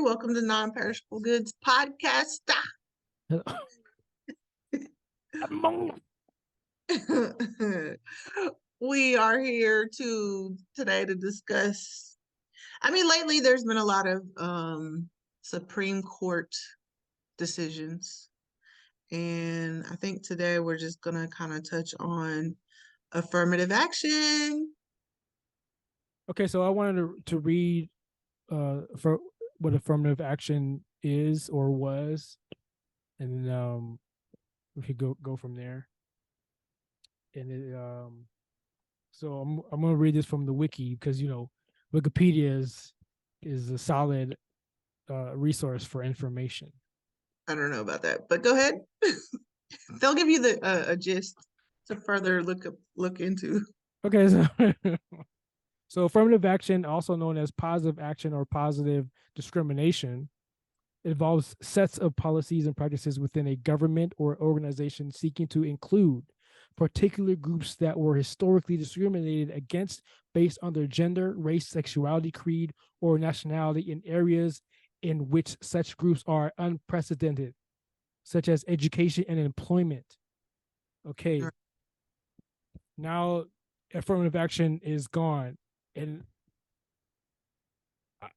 Welcome to Non-Perishable Goods Podcast. We are here today to discuss. Lately there's been a lot of Supreme Court decisions, and I think today we're just gonna kind of touch on affirmative action. Okay, so I wanted to read for what affirmative action is or was, and then we could go from there. And so I'm gonna read this from the wiki because Wikipedia is a solid resource for information. I don't know about that, but go ahead. They'll give you a gist to further look into. Okay, so affirmative action, also known as positive action or positive discrimination, involves sets of policies and practices within a government or organization seeking to include particular groups that were historically discriminated against based on their gender, race, sexuality, creed, or nationality in areas in which such groups are unprecedented, such as education and employment. Okay. Now affirmative action is gone. And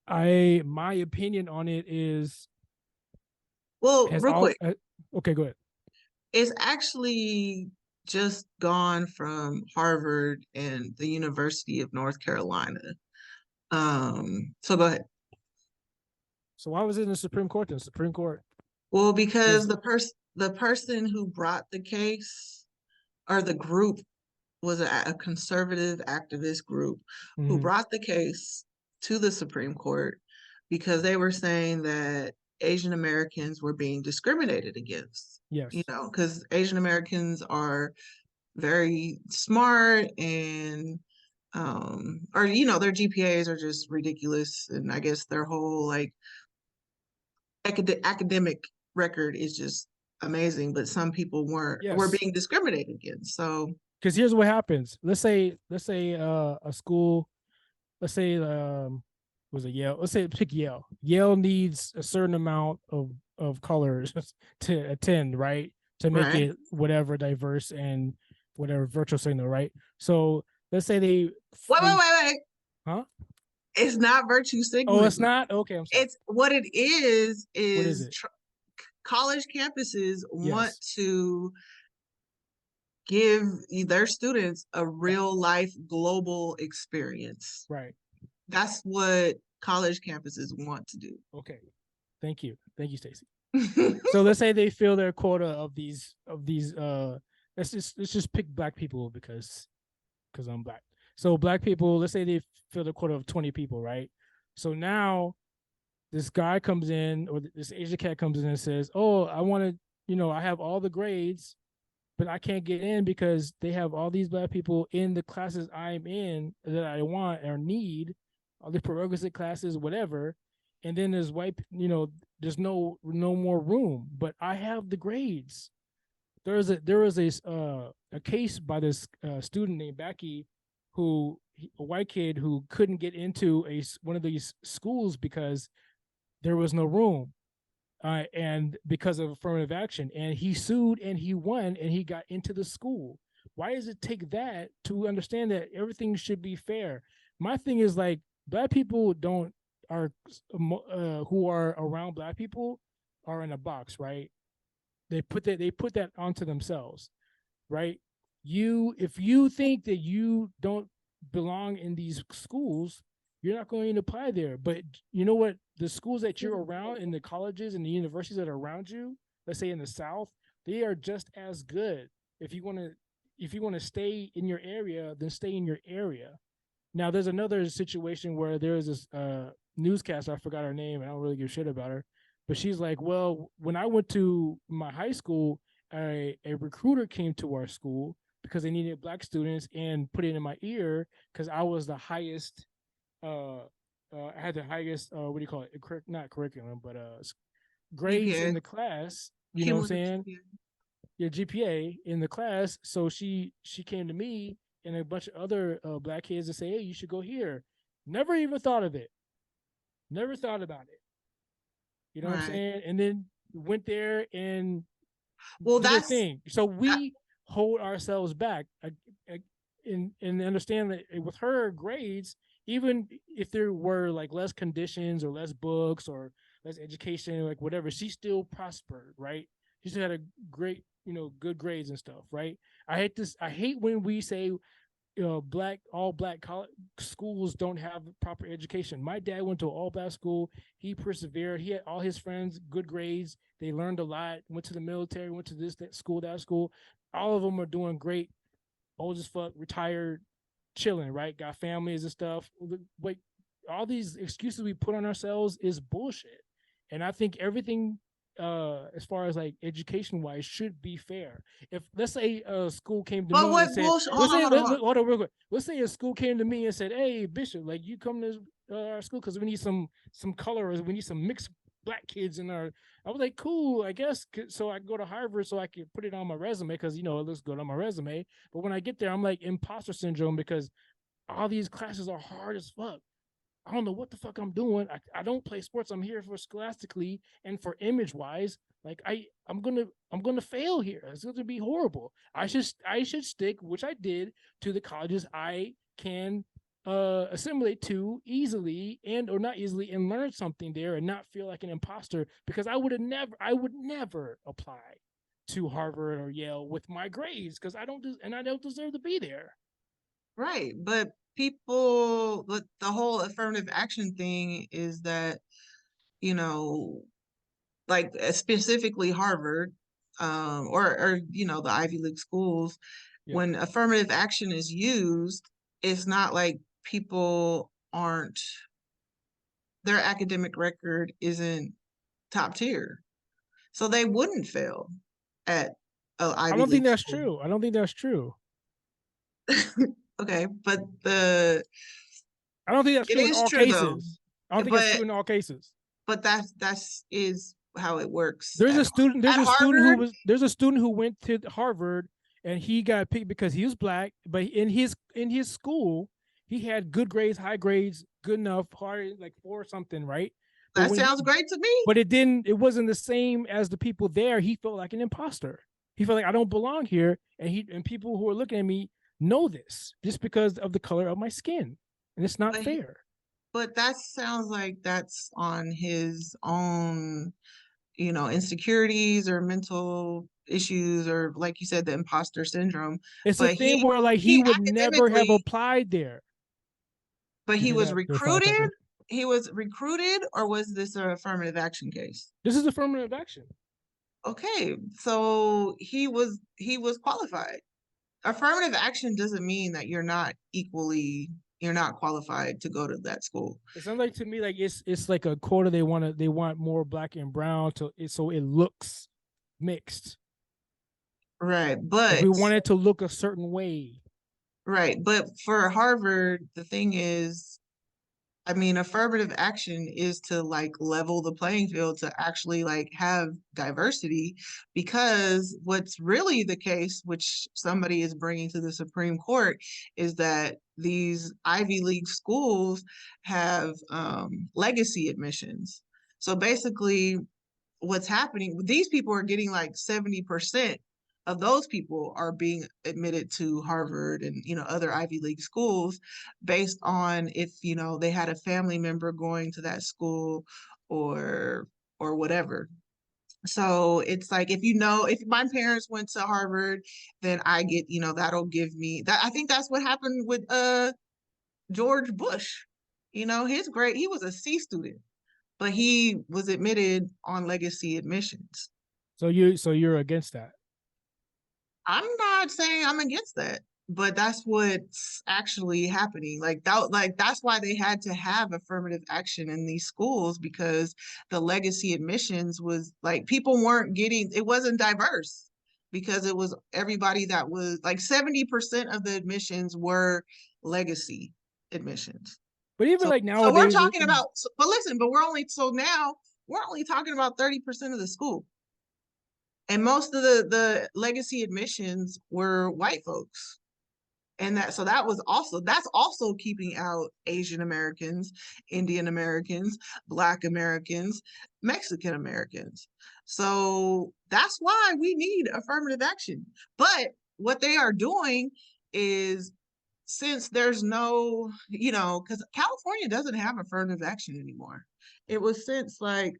my opinion on it is, well, real quick. Okay, go ahead. It's actually just gone from Harvard and the University of North Carolina. So go ahead. So why was it in the Supreme Court then? Supreme Court? Well, because the person who brought the case, or the group, was a conservative activist group who brought the case to the Supreme Court because they were saying that Asian Americans were being discriminated against. Yes. Because Asian Americans are very smart and their GPAs are just ridiculous, and I guess their whole academic record is just amazing, but some people were being discriminated against. So because here's what happens. Let's say a school, let's say was it Yale? Let's say pick Yale. Yale needs a certain amount of colors to attend, right? To make it whatever diverse and whatever virtual signal, right? So let's say they wait. Huh? It's not virtue signal. Oh, it's not? Okay, I'm sorry. It's what it is college campuses want to give their students a real life global experience. Right. That's what college campuses want to do. Okay. Thank you, Stacy. So let's say they fill their quota of these let's just pick black people because I'm black. So black people, let's say they fill their quota of 20 people, right? So now this guy comes in, or this Asian cat comes in and says, "Oh, I want to, I have all the grades, but I can't get in because they have all these black people in the classes I'm in that I want or need, all the prerequisite classes, whatever. And then there's white, there's no more room, but I have the grades." There was a case by this student named Becky, a white kid who couldn't get into one of these schools because there was no room. And because of affirmative action, and he sued and he won and he got into the school. Why does it take that to understand that everything should be fair? My thing is black people who are around black people are in a box, right? They put that onto themselves, right? If you think that you don't belong in these schools, you're not going to apply there. But you know what? The schools that you're around, and the colleges and the universities that are around you, let's say in the South, they are just as good. If you want to stay in your area, then stay in your area. Now, there's another situation where there is this newscaster, I forgot her name, and I don't really give a shit about her, but she's like, well, when I went to my high school, a recruiter came to our school because they needed black students and put it in my ear because I was the highest. I had the highest, what do you call it? Not curriculum, but grades in the class. You know what I'm saying? Your GPA in the class. So she came to me and a bunch of other black kids to say, "Hey, you should go here." Never even thought of it. Never thought about it. You know what I'm Right. saying? And then went there and Well, did a that's thing. So we hold ourselves back and understand that with her grades, even if there were like less conditions or less books or less education, like whatever, she still prospered, right? She still had a great, good grades and stuff, right? I hate this. I hate when we say all black college schools don't have proper education. My dad went to an all black school. He persevered. He had all his friends, good grades. They learned a lot. Went to the military. Went to that school, that school. All of them are doing great. Old as fuck, retired, chilling. Right, got families and stuff. Wait, all these excuses we put on ourselves is bullshit. And I think everything as far as like education wise should be fair. If let's say a school came to but me and what said, bullshit. let's say Hold on. hold on real quick. Let's say a school came to me and said, hey Bishop, like you come to our school because we need some colors, we need some mixed black kids in our. I was like, cool, I guess. So I go to Harvard so I could put it on my resume because it looks good on my resume. But when I get there, I'm like imposter syndrome because all these classes are hard as fuck. I don't know what the fuck I'm doing. I don't play sports. I'm here for scholastically and for image wise. Like I'm gonna fail here. It's gonna be horrible. I should stick, which I did, to the colleges I can assimilate to easily and or not easily and learn something there and not feel like an imposter because I would never apply to Harvard or Yale with my grades because I don't deserve to be there. Right. But people, the whole affirmative action thing is that, like specifically Harvard, or the Ivy League schools, Yeah. when affirmative action is used, it's not like people aren't, their academic record isn't top tier. So they wouldn't fail at I Ivy don't think League that's school. true. I don't think that's true. Okay, but I don't think that's it true in is all true though. cases. I don't think that's But true in all cases. that's is how it works There's a student. There's at a student Harvard. There's a student who went to Harvard and he got picked because he was black. But in his school, he had good grades, high grades, good enough, hard like 4 or something, right? But That sounds great to me. But it wasn't the same as the people there. He felt like an imposter. He felt like I don't belong here, and people who are looking at me know this just because of the color of my skin, and it's not fair. But that sounds like that's on his own, insecurities or mental issues, or like you said, the imposter syndrome. It's but a thing where like he would never have applied there. But he was recruited. He was recruited, or was this an affirmative action case? This is affirmative action. Okay, so he was qualified. Affirmative action doesn't mean that you're not qualified to go to that school. It sounds like to me like it's like a quota. They want more black and brown so it looks mixed. Right, but like we want it to look a certain way. Right, but for Harvard, the thing is, affirmative action is to like level the playing field to actually like have diversity, because what's really the case, which somebody is bringing to the Supreme Court, is that these Ivy League schools have legacy admissions. So basically, what's happening, these people are getting like 70% of those people are being admitted to Harvard and other Ivy League schools based on if they had a family member going to that school or whatever. So it's like, if my parents went to Harvard, then I get, that'll give me that. I think that's what happened with George Bush. His grade, he was a C student, but he was admitted on legacy admissions. So you're against that? I'm not saying I'm against that, but that's what's actually happening. That's why they had to have affirmative action in these schools, because the legacy admissions was like, people weren't getting, it wasn't diverse, because it was everybody that was like 70% of the admissions were legacy admissions. But even like nowadays, so we're talking about, but listen, but we're only talking about 30% of the school. And most of the legacy admissions were white folks. And that's also keeping out Asian Americans, Indian Americans, Black Americans, Mexican Americans. So that's why we need affirmative action. But what they are doing is, since there's no, because California doesn't have affirmative action anymore. It was since like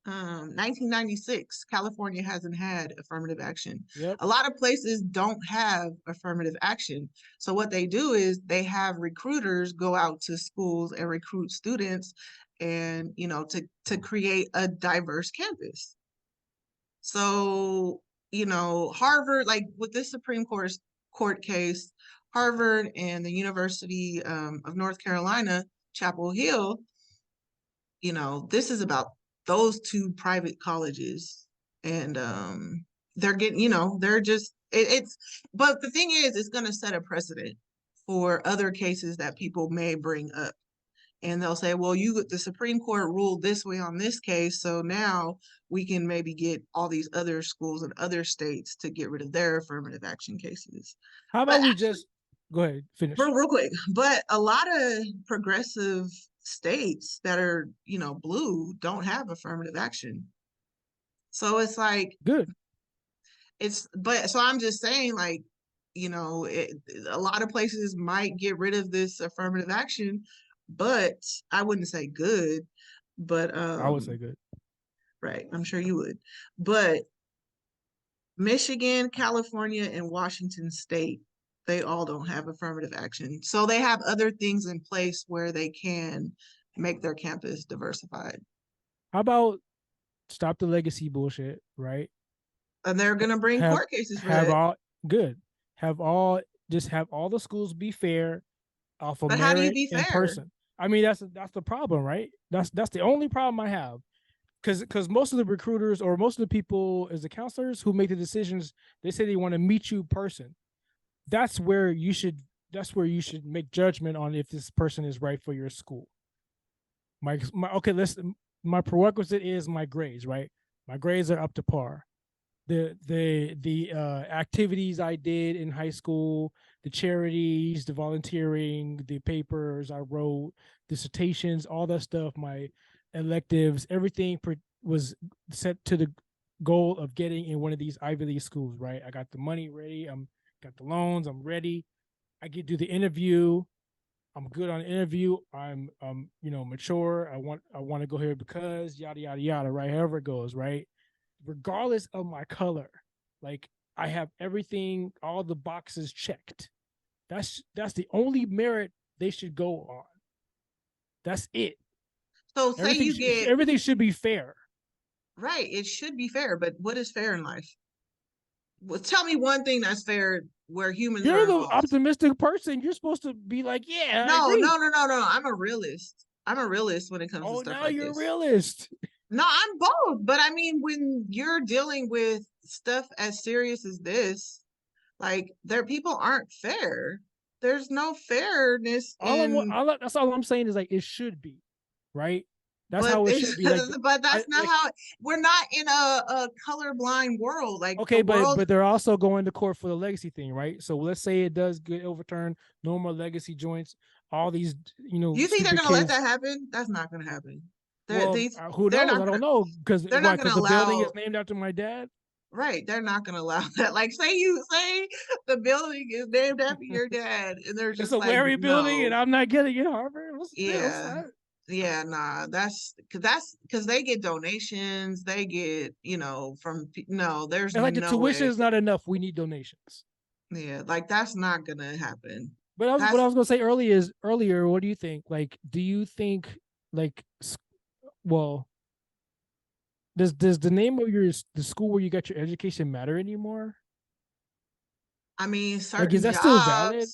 1996, California hasn't had affirmative action. Yep. A lot of places don't have affirmative action. So what they do is they have recruiters go out to schools and recruit students, and to create a diverse campus. So, Harvard, like with this Supreme Court case, Harvard and the University of North Carolina, Chapel Hill, this is about those two private colleges. And they're getting, they're just, but the thing is, it's going to set a precedent for other cases that people may bring up. And they'll say, well, the Supreme Court ruled this way on this case, so now we can maybe get all these other schools in other states to get rid of their affirmative action cases. How about we just go ahead, finish. Real quick. But a lot of progressive states that are, blue don't have affirmative action. So it's like, good. So I'm just saying, like, a lot of places might get rid of this affirmative action, but I wouldn't say good, but I would say good. Right. I'm sure you would. But Michigan, California, and Washington State, they all don't have affirmative action. So they have other things in place where they can make their campus diversified. How about stop the legacy bullshit, right? And they're going to bring court cases for that. Have all the schools be fair off of merit in person. I mean, that's the problem, right? That's the only problem I have. Because most of the recruiters or most of the people as the counselors who make the decisions, they say they want to meet you in person. That's where you should make judgment on if this person is right for your school. My prerequisite is my grades, right? My grades are up to par. The activities I did in high school, the charities, the volunteering, the papers I wrote, dissertations, all that stuff, my electives, everything was set to the goal of getting in one of these Ivy League schools, right? I got the money ready. Got the loans. I'm ready. I get do the interview. I'm good on the interview. I'm mature. I want to go here because yada yada yada, right? However it goes, right? Regardless of my color, like I have everything, all the boxes checked. That's the only merit they should go on. That's it. So say everything should be fair. Right. It should be fair, but what is fair in life? Well, tell me one thing that's fair where humans You're are the involved. Optimistic person. You're supposed to be like, yeah. No. I'm a realist. I'm a realist when it comes to stuff like this. Oh, now you're a realist. No, I'm both. But I mean, when you're dealing with stuff as serious as this, like people aren't fair. There's no fairness. That's all I'm saying is like it should be, right? That's how it should be. Like, but that's not how. We're not in a colorblind world. Like okay, but they're also going to court for the legacy thing, right? So let's say it does get overturned. No more legacy joints. All these, You think they're gonna let that happen? That's not gonna happen. Who knows? I don't know because the building is named after my dad. Right, they're not gonna allow that. Like, say the building is named after your dad, and they're just it's a Larry building, and I'm not getting it, Harvard. Yeah, nah, that's because they get donations. They get, there's and like the tuition way. is not enough. We need donations. Yeah, like that's not gonna happen. But what I was gonna say earlier. What do you think? Like, do you think well, does the name of the school where you got your education matter anymore? I mean, certain is that jobs, still valid?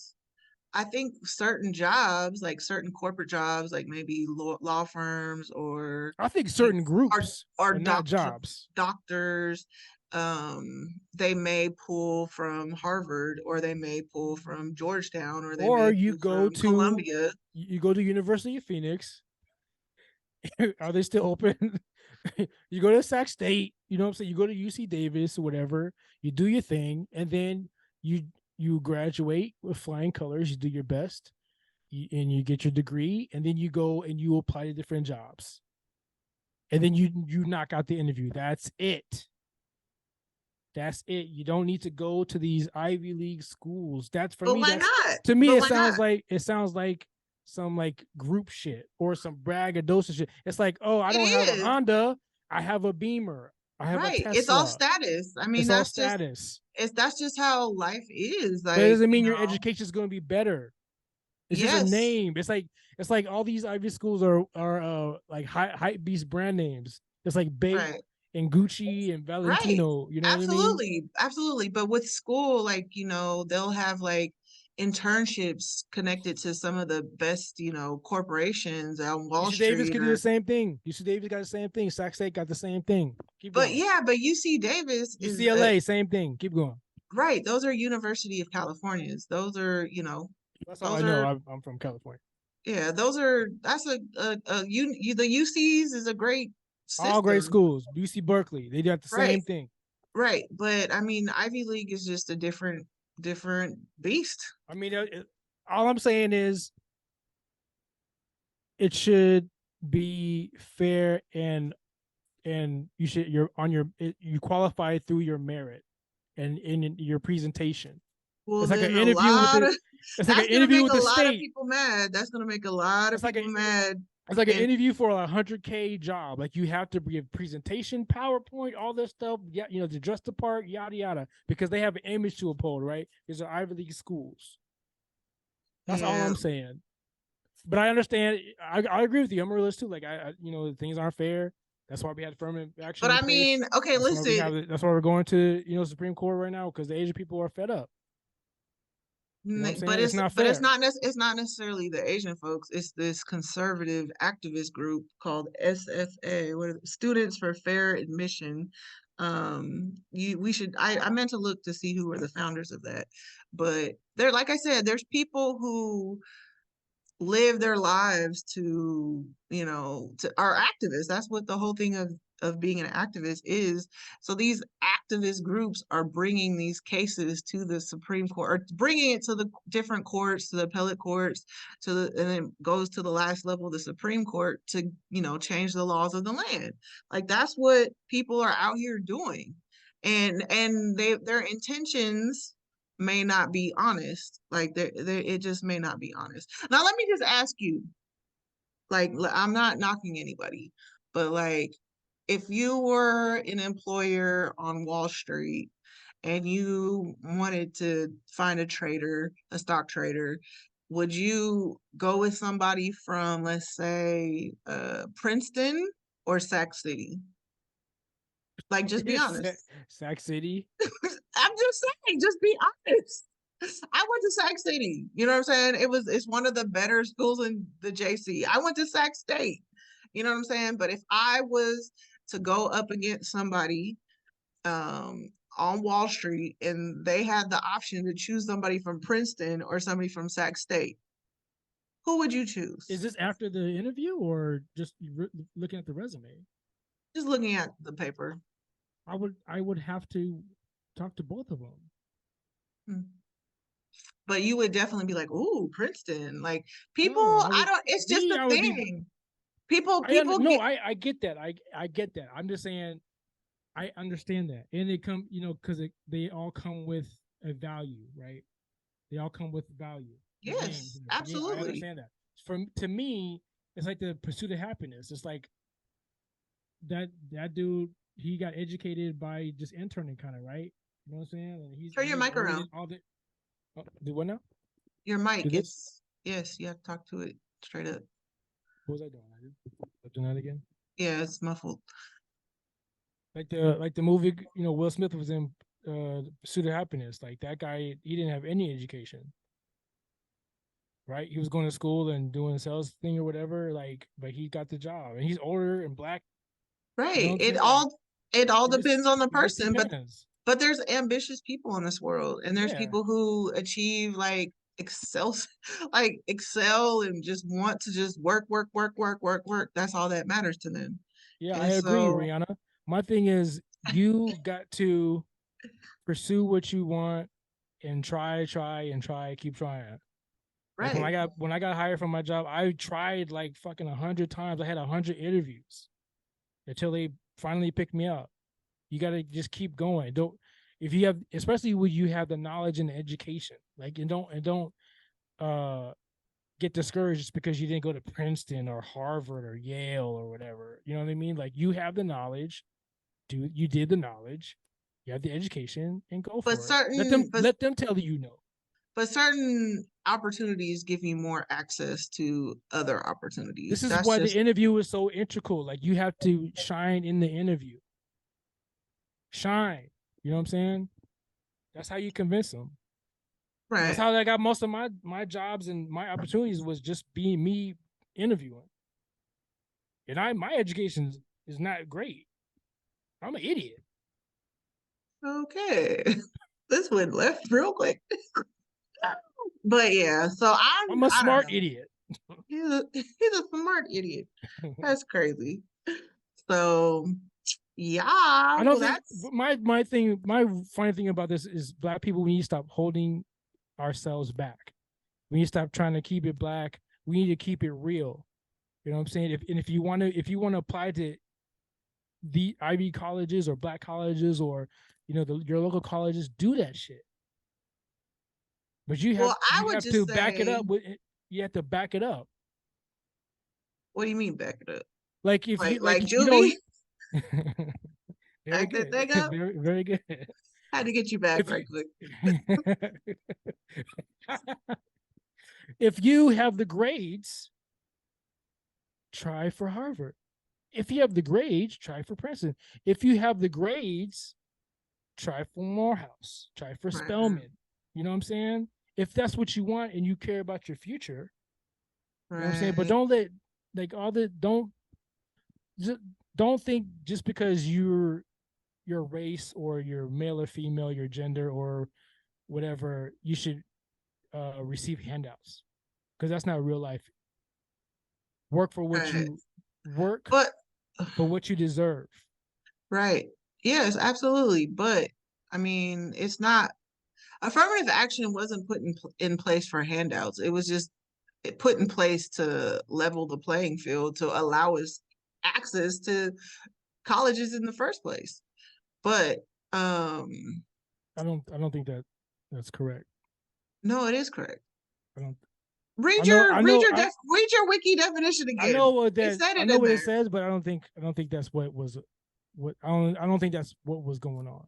I think certain jobs, like certain corporate jobs, like maybe law firms, or I think certain groups or not jobs. Doctors, they may pull from Harvard, or they may pull from Georgetown, or you go to Columbia. You go to University of Phoenix. Are they still open? You go to Sac State. You know what I'm saying? You go to UC Davis or whatever. You do your thing, and then you you graduate with flying colors, you do your best, and you get your degree, and then you go and you apply to different jobs, and then you knock out the interview. That's it. That's it. You don't need to go to these Ivy League schools. That's for But me. why That's not? to me. But It why sounds not? like some like group shit or some braggadocious shit. It's like, oh, I It don't have a is. Honda. I have a Beamer. I have a Right. It's all Tesla. status. I mean, It's all status. that's just how life is. But it Like, doesn't mean your education is going to be better. It's just a yes. name. It's like all these Ivy schools are like hype beast brand names. It's like Bape Right. and Gucci and Right. Valentino. You know what I mean? Absolutely. Absolutely. But with school, like, they'll have like internships connected to some of the best, corporations on Wall UC Davis Street could do the or same thing. UC Davis got the same thing. Sac State got the same thing. Keep but going. yeah, but UC Davis is UCLA, same thing. Keep going. right. Those are University of Californias. Those are, That's all I those know. are I'm from California. yeah, that's the UCs is a great All great system. schools. UC Berkeley, they got the Right. same thing. Right. But I mean, Ivy League is just a different beast. I mean, all I'm saying is it should be fair and you qualify through your merit and in your presentation. Well, It's like then an interview with the it's like an interview with the a lot of state. people mad. That's gonna make a lot of people mad. It's like an And interview for a 100K job. Like you have to give presentation, PowerPoint, all this stuff. Yeah, to dress the part, yada yada, because they have an image to uphold, right? These are Ivy League schools. That's all yeah, I'm saying. But I understand. I agree with you. I'm a realist too. Like things aren't fair. That's why we had affirmative action. but in I place. mean, okay, That's listen. That's why we're going to Supreme Court right now because the Asian people are fed up. You know what I'm saying? It's not fair. It's not necessarily the Asian folks. It's this conservative activist group called SFA, Students for Fair Admission. I meant to look to see who were the founders of that, but they're, like I said, there's people who live their lives to are activists. That's what the whole thing of being an activist is. So these activist groups are bringing these cases to the Supreme Court, or bringing it to the different courts, to the appellate courts, and then goes to the last level of the Supreme Court to change the laws of the land. Like, that's what people are out here doing, and their intentions may not be honest. Like, it just may not be honest. Now, let me just ask you, like, I'm not knocking anybody, but like, if you were an employer on Wall Street and you wanted to find a stock trader, would you go with somebody from, let's say, Princeton or Sac City? Like, just be honest. Sac City. I'm just saying, just be honest. I went to Sac City. You know what I'm saying? It's one of the better schools in the JC. I went to Sac State. You know what I'm saying? But if I was to go up against somebody on Wall Street and they had the option to choose somebody from Princeton or somebody from Sac State, who would you choose? Is this after the interview or just looking at the resume? Just looking at the paper. I would have to talk to both of them. But you would definitely be like, "Ooh, Princeton!" Like, people, No, I don't. It's just a thing. People no, I get that. I get that. I'm just saying, I understand that, and they come, because they all come with a value, right? They all come with value. Yes, absolutely. I understand that. To me, it's like the pursuit of happiness. It's like that dude. He got educated by just interning, kind of, right? You know what I'm saying? And turn your mic around. Do what now? Your mic is, yes, you have to talk to it straight up. What was I doing? I'm doing that again? Yeah, it's muffled. Like the movie, Will Smith was in Pursuit of Happiness. Like, that guy, he didn't have any education. Right? He was going to school and doing a sales thing or whatever, but he got the job. And he's older and black. Right. It all depends on the person, but there's ambitious people in this world, and there's people who achieve excel and just want to just work. That's all that matters to them. Yeah, and I agree, Rihanna. My thing is, you got to pursue what you want and try, keep trying. Like Right. when I got hired from my job, I tried like fucking 100 times. I had 100 interviews until they finally picked me up. You got to just keep going. Don't if you have, especially when you have the knowledge and the education, like don't get discouraged just because you didn't go to Princeton or Harvard or Yale or whatever. You know what I mean? Like you have the knowledge, you did the knowledge, you have the education, and go But for it. Let them tell you no. but certain opportunities give you more access to other This opportunities. is That's why the just interview is so integral. Like you have to shine in the interview. Shine. You know what I'm saying? That's how you convince them. That's right. how I got most of my jobs and my opportunities was just being me interviewing. And my education is not great. I'm an idiot. Okay. This went left real quick. But yeah, so I'm a I don't smart know. idiot. He's a smart idiot. That's crazy. So yeah, I don't well think that's my funny thing about this is black people, we need to stop holding ourselves back. We need to stop trying to keep it black. We need to keep it real. You know what I'm saying? If you want to apply to the Ivy colleges or black colleges or your local colleges, do that shit. But well, I you would have just to back it say, up with you have to back it up. what do you mean back it up? Like if you Like you know Juvie? very Back that good. thing up? Very, very good. Had to get you back If right you quick. if you have the grades, try for Harvard. If you have the grades, try for Princeton. If you have the grades, try for Morehouse. Try for Right. Spelman. You know what I'm saying? If that's what you want and you care about your future, you know what I'm saying? But Right. don't let like all the don't think just because your race or your male or female, your gender or whatever, you should receive handouts because that's not real life. Work for what Right. you work But for what you deserve. right. Yes, absolutely. But I mean, it's not affirmative action wasn't put in place for handouts. It was just put in place to level the playing field to allow us access to colleges in the first place. But I don't think that's correct. no, it is correct. I don't Read your read your wiki definition I again. know what It that said I it know in what it there. says, but I don't think that's what I don't think that's what was going on.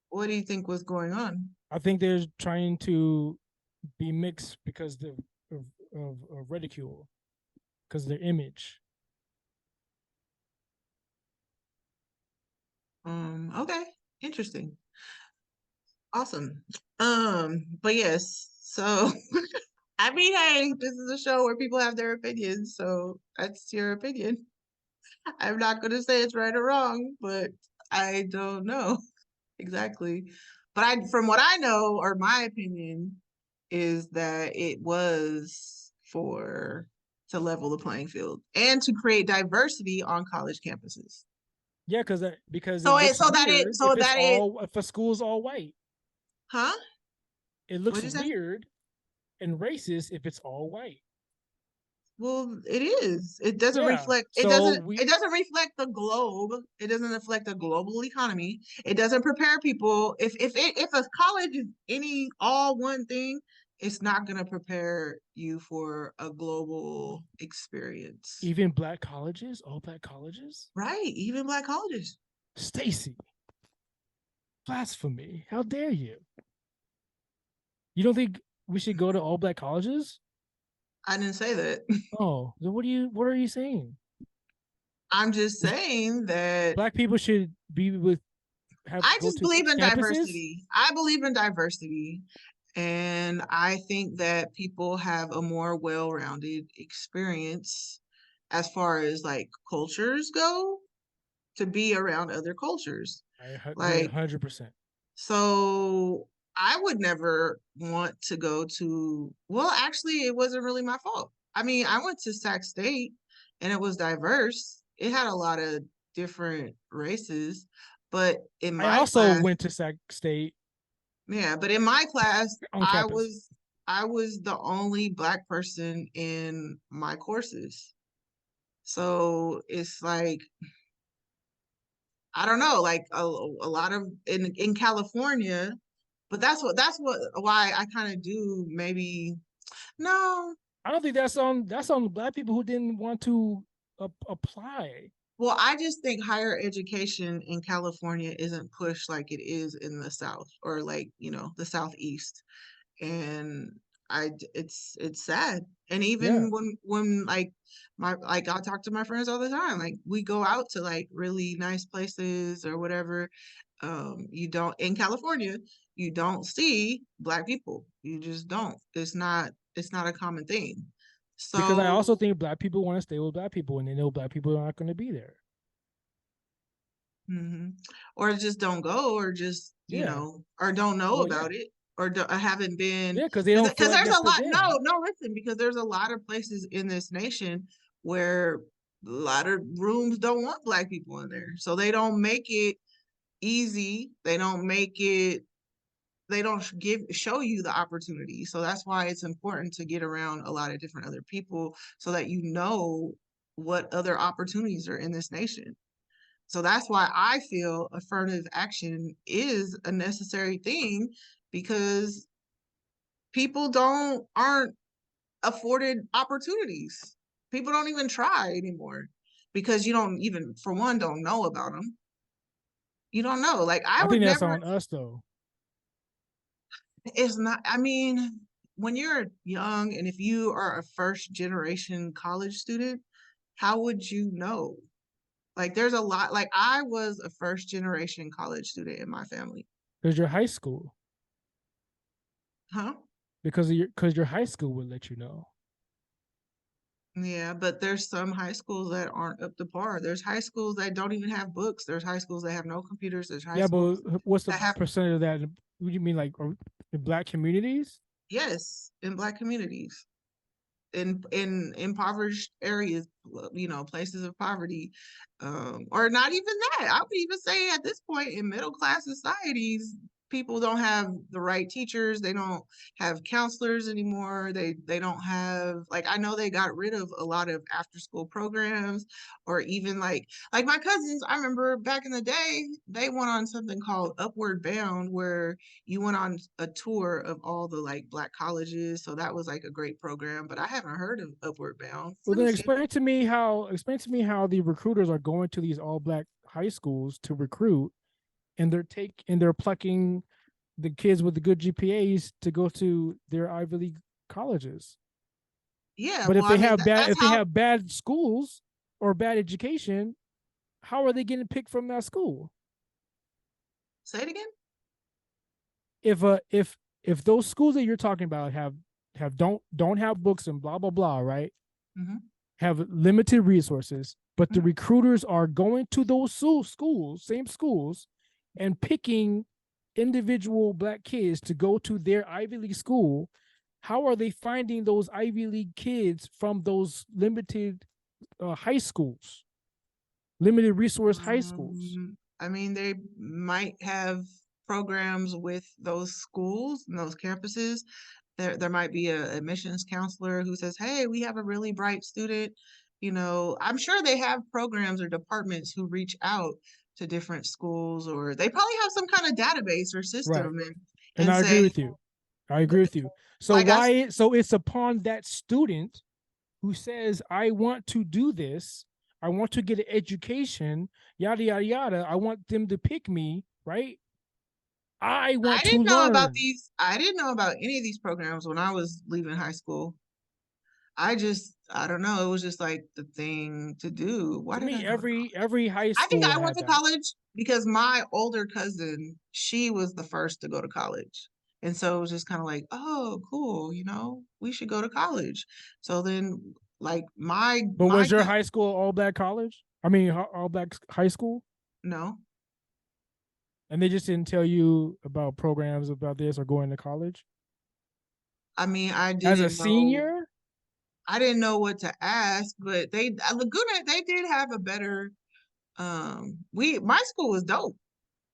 What do you think was going on? I think they're trying to be mixed because of ridicule, because of their image. Okay, interesting. Awesome. But yes, so I mean, hey, this is a show where people have their opinions, so that's your opinion. I'm not gonna say it's right or wrong, but I don't know exactly. But from what I know, or my opinion, is that it was to level the playing field and to create diversity on college campuses. Yeah, because it looks weird So that it, if a school's all white. huh? It looks What'd you say? weird and racist if it's all white. Well, it is. It doesn't Yeah. reflect. So It doesn't reflect the globe. It doesn't reflect the global economy. It doesn't prepare people. If a college is any all one thing, it's not going to prepare you for a global experience. even black colleges, all black colleges, Right? Even black colleges. Stacy, blasphemy! How dare you? You don't think we should go to all black colleges? I didn't say that. Oh, then what are you saying? I'm just saying that Black people should be with have I go just to believe in campuses. diversity. I believe in diversity. And I think that people have a more well-rounded experience as far as like cultures go to be around other cultures. I agree Like, 100%. so I would never want to go to, well, actually, it wasn't really my fault. I mean, I went to Sac State and it was diverse. It had a lot of different races, but in I my also class, went to Sac State Yeah, but in my class, on campus. I was the only Black person in my courses. So it's like, I don't know, like a lot of in California, but that's what why I kind of do maybe no. I don't think that's on Black people who didn't want to apply. Well, I just think higher education in California isn't pushed like it is in the South or like, the Southeast. And it's sad. And Yeah, even when like I talk to my friends all the time, like we go out to like really nice places or whatever. You don't in California, you don't see Black people. You just don't. It's not a common thing. because I also So, think Black people want to stay with Black people, and they know Black people are not going to be there. mhm. Or just don't go, or just, Yeah. or don't know Well, yeah, about it, or haven't been, yeah, because they don't feel because like there's that's a for lot, them. no, no, listen, because there's a lot of places in this nation where a lot of rooms don't want Black people in there. So they don't make it easy. They don't show you the opportunity. So that's why it's important to get around a lot of different other people so that you know what other opportunities are in this nation. So that's why I feel affirmative action is a necessary thing, because people aren't afforded opportunities. People don't even try anymore because you don't even, for one, don't know about them. You don't know. Like I I would think that's never, on us though. it's not, I mean, when you're young and if you are a first generation college student, how would you know? Like there's a lot, like I was a first generation college student in my family. Because your high school, Huh? because your high school would let you know. Yeah, but there's some high schools that aren't up to par. There's high schools that don't even have books. There's high schools that have no computers. There's high Yeah, but schools what's the that have, percentage of that? What do you mean, like in Black communities? yes, in Black communities, in impoverished areas, places of poverty, or not even that. I would even say at this point in middle class societies, people don't have the right teachers. They don't have counselors anymore. They don't have, like, I know they got rid of a lot of after school programs, or even like my cousins. I remember back in the day, they went on something called Upward Bound, where you went on a tour of all the like Black colleges. So that was like a great program, but I haven't heard of Upward Bound. Well, Let me then see. explain to me how the recruiters are going to these all Black high schools to recruit, and they're plucking the kids with the good GPAs to go to their Ivy League colleges. Yeah, But well, if I they mean have bad that's if they how. have bad schools or bad education, how are they getting picked from that school? Say it again. If those schools that you're talking about don't have books and blah blah blah, right? Hmm. Have limited resources, but the Hmm. recruiters are going to those same schools, and picking individual Black kids to go to their Ivy League school. How are they finding those Ivy League kids from those limited high schools, limited resource high schools? I mean, they might have programs with those schools and those campuses. There might be a admissions counselor who says, "Hey, we have a really bright student." I'm sure they have programs or departments who reach out to different schools, or they probably have some kind of database or Right. system, and And and I agree say, with you. I agree with you. So like I, s- why? So it's upon that student who says, "I want to do this. I want to get an education. Yada yada yada. I want them to pick me. Right? I I want to didn't know about learn." these. I didn't know about any of these programs when I was leaving high school. I don't know. It was just like the thing to do. Why To did me, I go to college? every high I think school I went had to that. college because my older cousin, she was the first to go to college. And so it was just kind of like, oh, cool, we should go to college. So then, like, But was your high school all Black college? I mean, all Black high school? no. And they just didn't tell you about programs about this or going to college I mean, as a senior? I didn't know what to ask, but Laguna, they did have a better, my school was dope.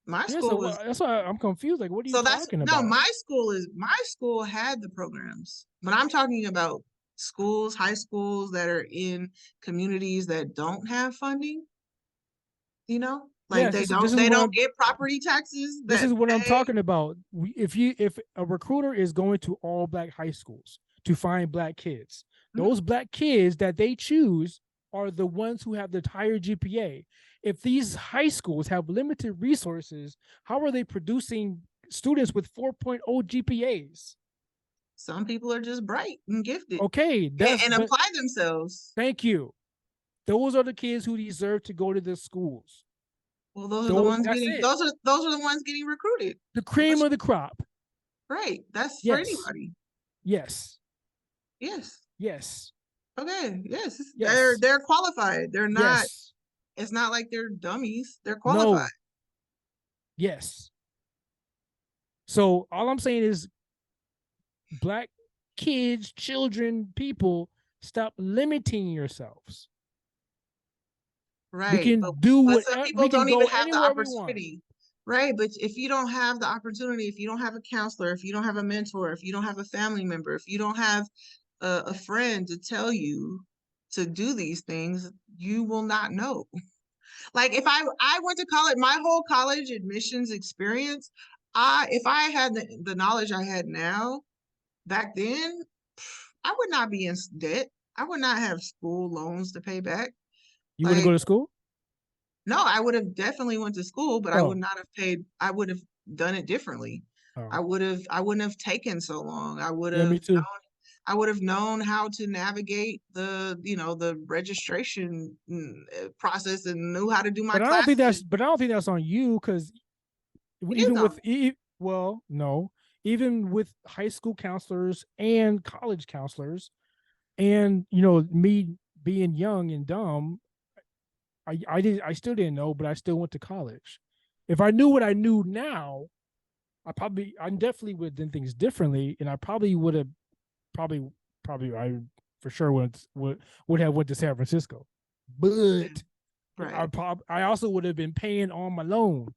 My Yeah, school so was that's why I'm confused. Like, what are you so that's talking no, about? my school had the programs, but I'm talking about schools, high schools that are in communities that don't have funding, like Yes, they this don't is they what don't get property taxes this that is what I'm pay. talking about. If a recruiter is going to all black high schools to find black kids, Mhm. those black kids that they choose are the ones who have the higher GPA. If these high schools have limited resources, how are they producing students with 4.0 GPAs? Some people are just bright and gifted Okay, that's and but apply themselves. thank you. Those are the kids who deserve to go to the schools. Well, those are the Those, ones that's getting it. those are the ones getting recruited. The cream Let's of the crop. Right. That's for Yes. anybody. Yes. Yes. Yes. Okay. Yes. Yes. They're qualified. They're not, Yes. it's not like they're dummies. They're qualified. No. Yes. So all I'm saying is black kids, children, people, stop limiting yourselves. We Right. can But do some whatever, people we can don't even go have the anywhere we want. opportunity. Right. But if you don't have the opportunity, if you don't have a counselor, if you don't have a mentor, if you don't have a family member, if you don't have a friend to tell you to do these things, you will not know. Like if I went to college, my whole college admissions experience, if I had the knowledge I had now back then, I would not be in debt. I would not have school loans to pay back. You wouldn't go Like to school? no, I would have definitely went to school, but I would Oh. not have paid. I would have done it differently. Oh. I wouldn't have taken so long. Yeah, me too. I would have known how to navigate the registration process and knew how to do my classes. But I don't think that's on you because It is even on. with well, no, even with high school counselors and college counselors, and me being young and dumb, I still didn't know, but I still went to college. If I knew what I knew now, I definitely would have done things differently, and I probably would have probably I for sure would have went to San Francisco, but Right. I also would have been paying on my loan.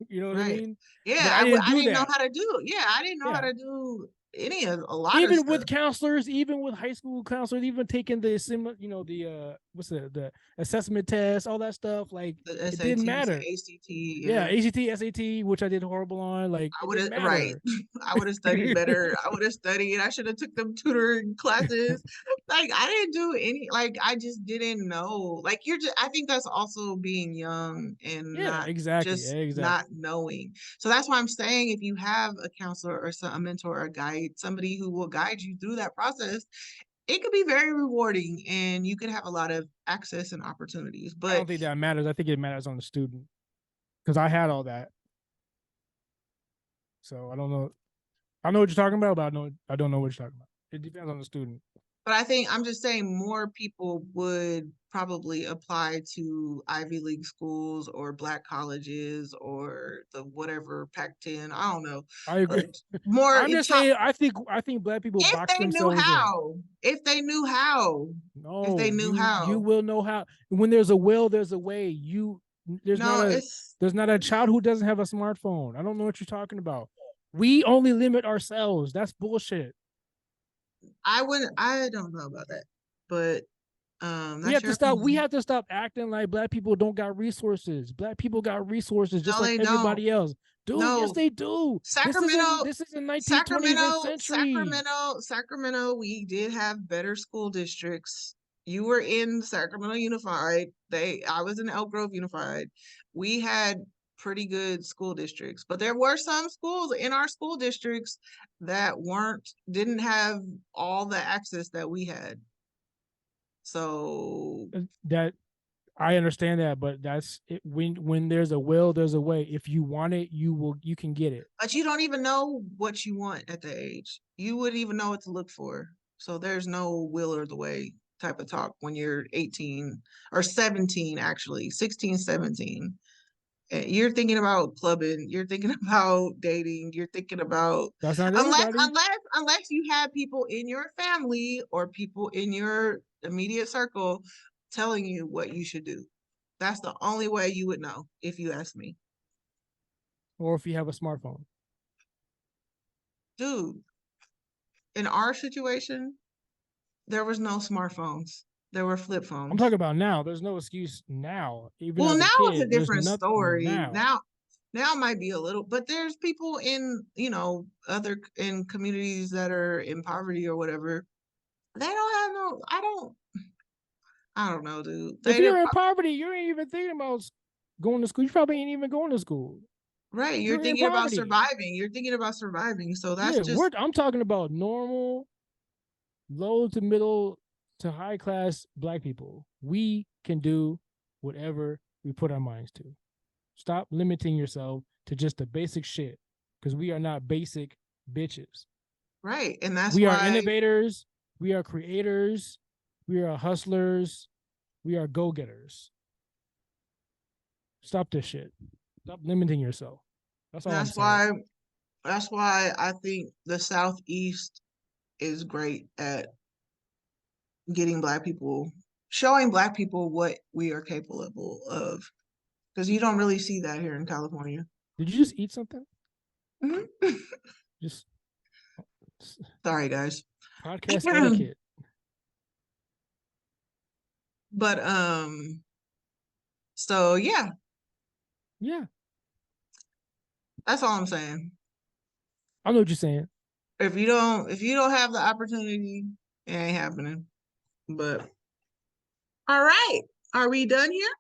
You know what I Right. mean? Yeah, But I didn't I do didn't know that. how to do. Yeah, I didn't know how Yeah. to do a lot of Even stuff. with counselors, even with high school counselors, even taking the what's the assessment test, all that stuff, like The it didn't SATs, matter. the ACT, Yeah, yeah. ACT, SAT, which I did horrible on, like I it would didn't have right. matter. I would have studied better. I would have studied. I should have took them tutoring classes. Like I didn't do any like I just didn't know. Like you're just I think that's also being young and Yeah, not exactly, just not exactly. knowing. So that's why I'm saying if you have a counselor or a mentor or a guide, somebody who will guide you through that process, it could be very rewarding and you could have a lot of access and opportunities. I But don't think that matters. I think it matters on the student because I had all that. So I don't know. I know what you're talking about, but I don't know what you're talking about. It depends on the student. I think I'm just saying more people would probably apply to Ivy League schools or black colleges or the whatever Pac-10. I don't know. I agree. More I'm just saying. I think black people if box they knew themselves in. how. If they knew how. If they No, knew you how. will know how. When there's a will, there's a way. There's not No, a it's there's not a child who doesn't have a smartphone. I don't know what you're talking about. We only limit ourselves. That's bullshit. I don't know about that. But We that's have your to stop. We opinion. have to stop acting like black people don't got resources. Black people got resources just No, like they don't. everybody else. Dude, yes No, they do. Sacramento, This is the 19th, 21st century. Sacramento, we did have better school districts. You were in Sacramento Unified. I was in Elk Grove Unified. We had pretty good school districts, but there were some schools in our school districts that didn't have all the access that we had. So, That I understand that, but that's it. When there's a will, there's a way. If you want it, you can get it. but you don't even know what you want at the age. You wouldn't even know what to look for. So there's no will or the way type of talk when you're 18 or 17, actually, 16, 17. You're thinking about clubbing, you're thinking about dating, you're thinking about That's not unless everybody. unless you have people in your family or people in your immediate circle telling you what you should do. That's the only way you would know, if you ask me. or if you have a smartphone. Dude, in our situation, there was no smartphones. There were flip phones. I'm talking about now. There's no excuse now. Even well, as a now kid, it's a different there's story. now. Now might be a little, but there's people in, other in communities that are in poverty or whatever. They don't have no, I don't know, dude. If you're in poverty, you ain't even thinking about going to school. You probably ain't even going to school. Right. You're thinking about surviving. You're thinking about surviving. So that's I'm talking about normal, low to middle to high class Black people. We can do whatever we put our minds to. Stop limiting yourself to just the basic shit, because we are not basic bitches. Right. And that's we are innovators. We are creators. We are hustlers. We are go-getters. Stop this shit. Stop limiting yourself. That's all. That's why I think the Southeast is great at getting Black people, showing Black people what we are capable of. Because you don't really see that here in California. Did you just eat something? Mm-hmm. Just sorry, guys. Podcast etiquette. But so yeah. That's all I'm saying. I know what you're saying. If you don't have the opportunity, it ain't happening. But all right, are we done here?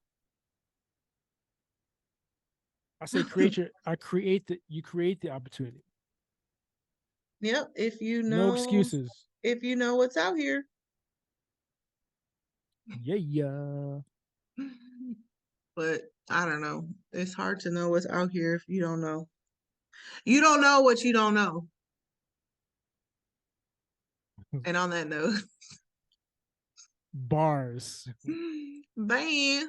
I say you create the opportunity. Yep. If you know, no excuses. If you know what's out here. Yeah. But I don't know. It's hard to know what's out here if you don't know. You don't know what you don't know. And on that note, bars. Bye.